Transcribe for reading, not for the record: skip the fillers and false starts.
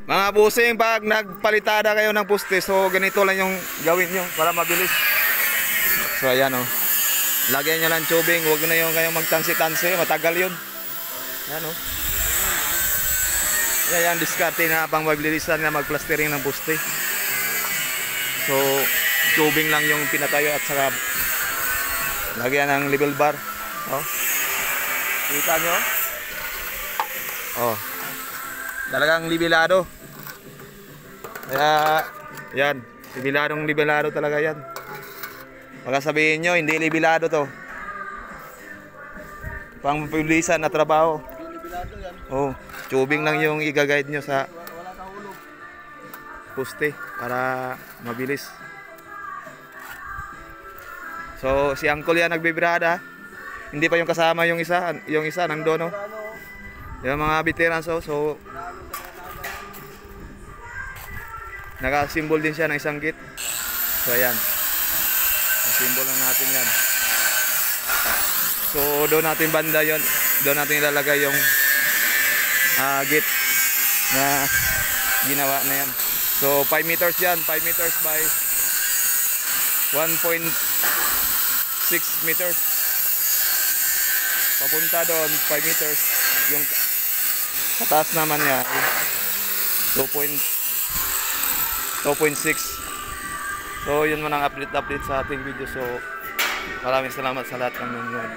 Mga busing, pag nagpalitada kayo ng poste, so ganito lang yung gawin nyo para mabilis. So ayan o. Lagyan nyo lang tubing, huwag na yung kayong magtansi-tansi, matagal yun. Ayan o. Ayan, diskarte na pang mabilisan na magplastering ng poste. So, tubing lang yung pinatayo at saka lagyan ng level bar. Oh. Kita nyo? Oh. Talagang libilado. Kaya, yan. Libilado talaga yan. Baka sabihin nyo, hindi libilado to. Pang pulisan na trabaho. Oh, tubing lang yung i-guide nyo sa poste para mabilis. So, si Uncle yan nagbibirada. Hindi pa yung kasama yung isa nandoon, no? Yung mga veterans, so naka-symbol din siya ng isang git. So ayan, simbol na natin yan. So doon natin banda yon, doon natin ilalagay yung git na ginawa na yan. So 5 meters yan, 5 meters by 1.6 meters. Papunta doon 5 meters, yung kataas naman niya 2.6. So yun mo nang update sa ating video. So maraming salamat sa lahat ng nanonood.